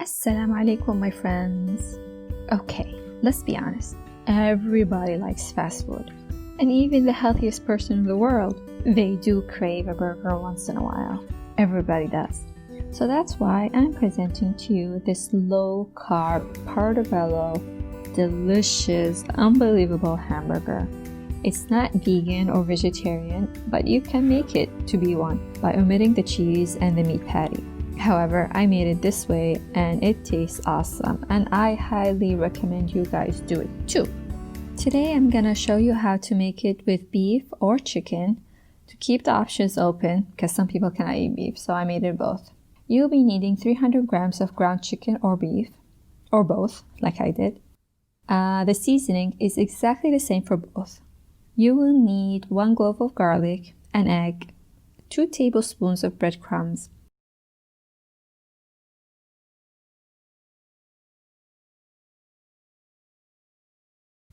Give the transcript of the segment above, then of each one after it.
Assalamu alaikum, my friends. Okay, let's be honest. Everybody likes fast food. And even the healthiest person in the world, they do crave a burger once in a while. Everybody does. So that's why I'm presenting to you this low-carb, Portobello, delicious, unbelievable hamburger. It's not vegan or vegetarian, but you can make it to be one by omitting the cheese and the meat patty. However, I made it this way and it tastes awesome, and I highly recommend you guys do it too. Today I'm gonna show you how to make it with beef or chicken to keep the options open because some people cannot eat beef, so I made it both. You'll be needing 300 grams of ground chicken or beef, or both, like I did. The seasoning is exactly the same for both. You will need 1 clove of garlic, an egg, 2 tablespoons of breadcrumbs,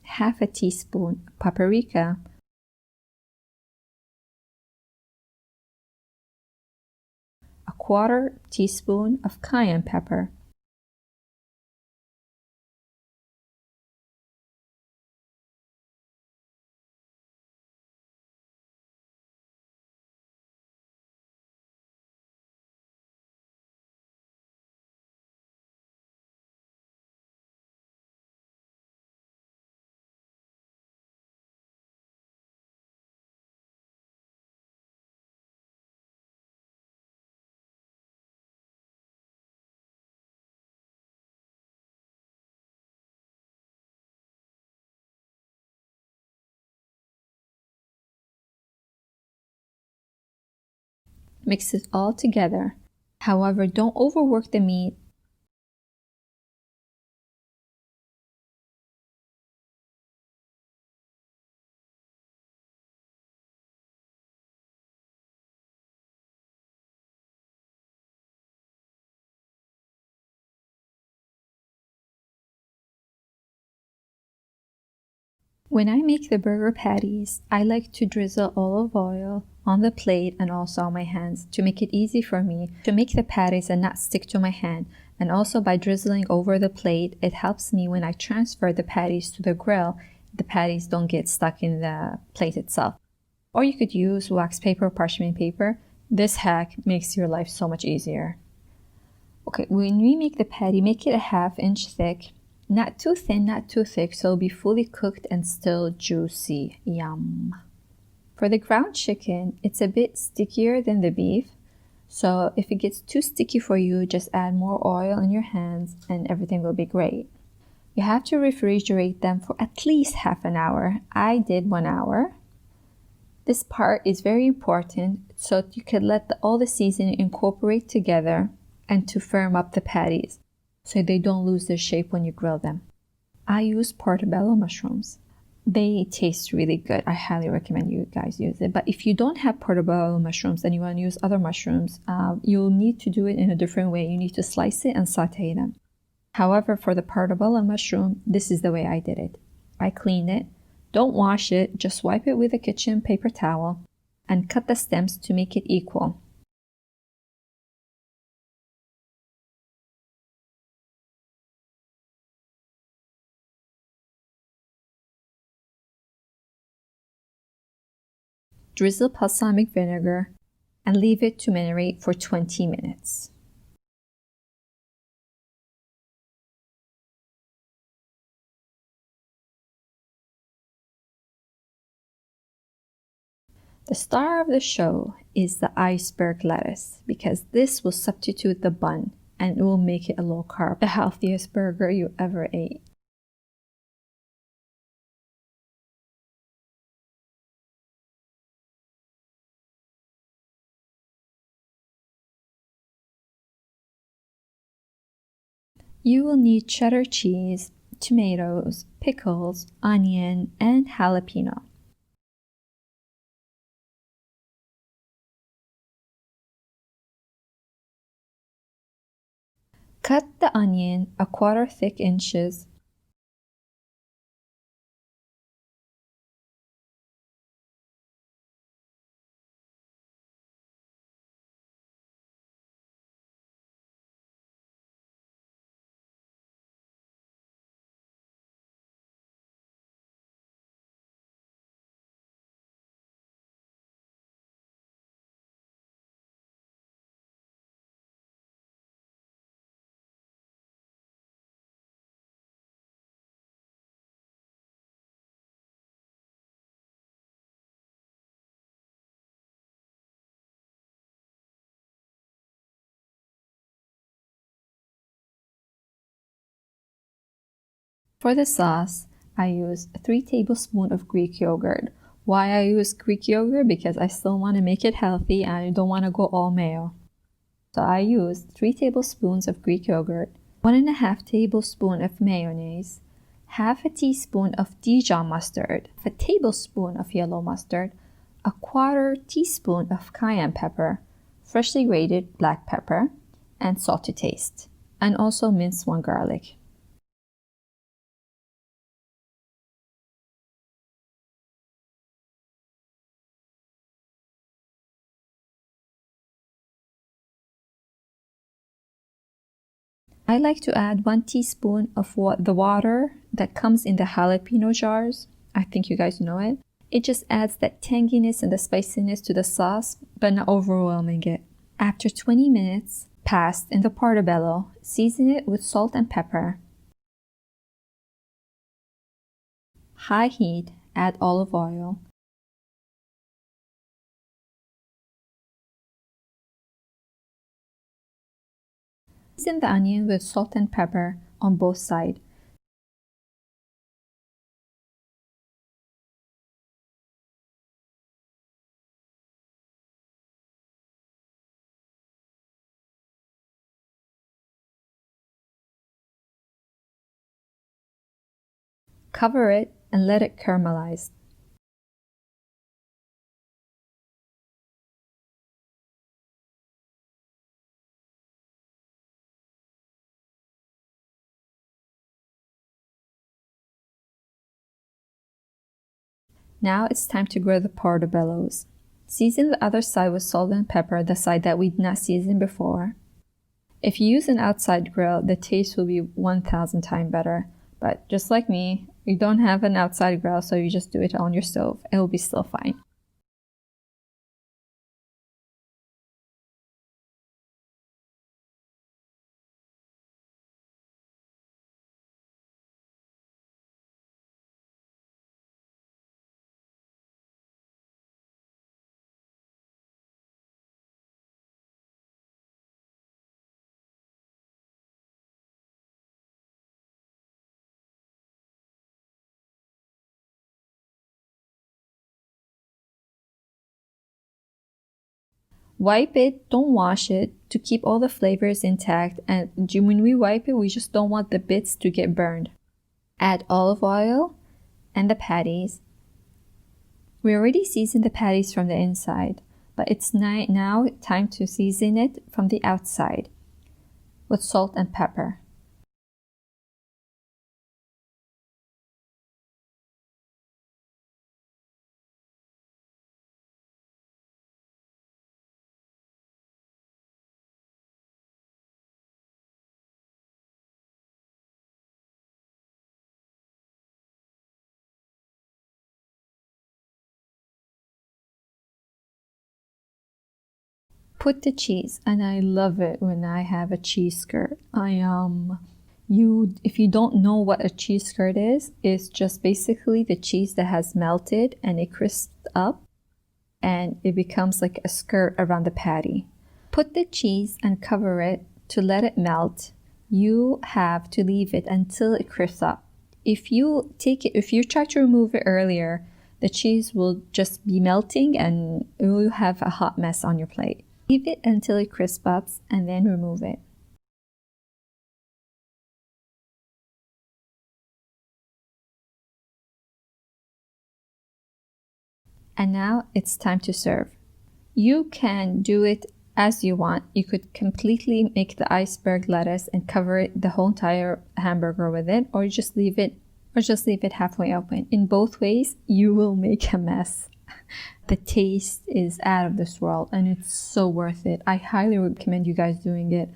half a teaspoon paprika, a 1/4 teaspoon of cayenne pepper, mix it all together. However, don't overwork the meat. When I make the burger patties, I like to drizzle olive oil on the plate and also on my hands to make it easy for me to make the patties and not stick to my hand. And also by drizzling over the plate, it helps me when I transfer the patties to the grill, the patties don't get stuck in the plate itself. Or you could use wax paper or parchment paper. This hack makes your life so much easier. Okay, when we make the patty, make it a 1/2 inch thick. Not too thin, not too thick, so it'll be fully cooked and still juicy. Yum. For the ground chicken, it's a bit stickier than the beef. So if it gets too sticky for you, just add more oil in your hands and everything will be great. You have to refrigerate them for at least half an hour. I did 1 hour. This part is very important so you can let all the seasoning incorporate together and to firm up the patties, so they don't lose their shape when you grill them. I use Portobello mushrooms. They taste really good. I highly recommend you guys use it. But if you don't have Portobello mushrooms and you want to use other mushrooms, you'll need to do it in a different way. You need to slice it and saute them. However, for the Portobello mushroom, this is the way I did it. I cleaned it. Don't wash it. Just wipe it with a kitchen paper towel and cut the stems to make it equal. Drizzle balsamic vinegar and leave it to marinate for 20 minutes. The star of the show is the iceberg lettuce because this will substitute the bun and it will make it a low carb, the healthiest burger you ever ate. You will need cheddar cheese, tomatoes, pickles, onion, and jalapeno. Cut the onion a 1/4 thick inches. For the sauce, I use 3 tablespoons of Greek yogurt. Why I use Greek yogurt? Because I still want to make it healthy and I don't want to go all mayo. So I use 3 tablespoons of Greek yogurt, 1.5 tablespoons of mayonnaise, half a teaspoon of Dijon mustard, a tablespoon of yellow mustard, a 1/4 teaspoon of cayenne pepper, freshly grated black pepper, and salt to taste, and also minced 1 garlic. I like to add 1 teaspoon of the water that comes in the jalapeno jars. I think you guys know it. It just adds that tanginess and the spiciness to the sauce, but not overwhelming it. After 20 minutes passed in the Portobello, season it with salt and pepper. High heat, add olive oil. Season the onion with salt and pepper on both sides. Cover it and let it caramelize. Now it's time to grill the portobellos. Season the other side with salt and pepper, the side that we did not season before. If you use an outside grill, the taste will be 1,000 times better. But just like me, you don't have an outside grill, so you just do it on your stove. It will be still fine. Wipe it, don't wash it, to keep all the flavors intact, and when we wipe it, we just don't want the bits to get burned. Add olive oil and the patties. We already seasoned the patties from the inside, but it's now time to season it from the outside with salt and pepper. Put the cheese, and I love it when I have a cheese skirt. If you don't know what a cheese skirt is, it's just basically the cheese that has melted and it crisps up and it becomes like a skirt around the patty. Put the cheese and cover it to let it melt. You have to leave it until it crisps up. If you try to remove it earlier, the cheese will just be melting and you will have a hot mess on your plate. Leave it until it crisps up and then remove it. And now it's time to serve. You can do it as you want. You could completely make the iceberg lettuce and cover the whole entire hamburger with it, or just leave it halfway open. In both ways, you will make a mess. The taste is out of this world and it's so worth it. I highly recommend you guys doing it.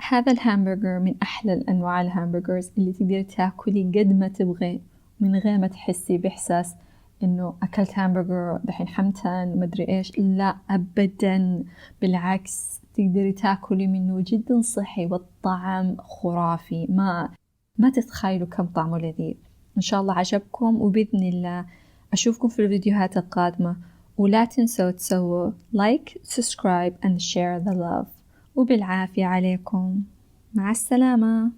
هذا الهامبرجر من أحلى الأنواع الهامبرجرز اللي تقدر تاكلي قد ما تبغي من غير ما تحسي بإحساس إنه أكلت هامبرجر دحين حمتان مدري إيش. لا أبدا، بالعكس تقدري تاكلي منه جدا صحي والطعم خرافي، ما تتخيلوا كم طعمه لذيذ. إن شاء الله عجبكم، وبإذن الله أشوفكم في الفيديوهات القادمة. ولا تنسوا تسووا like, subscribe and share the love. وبالعافية عليكم، مع السلامة.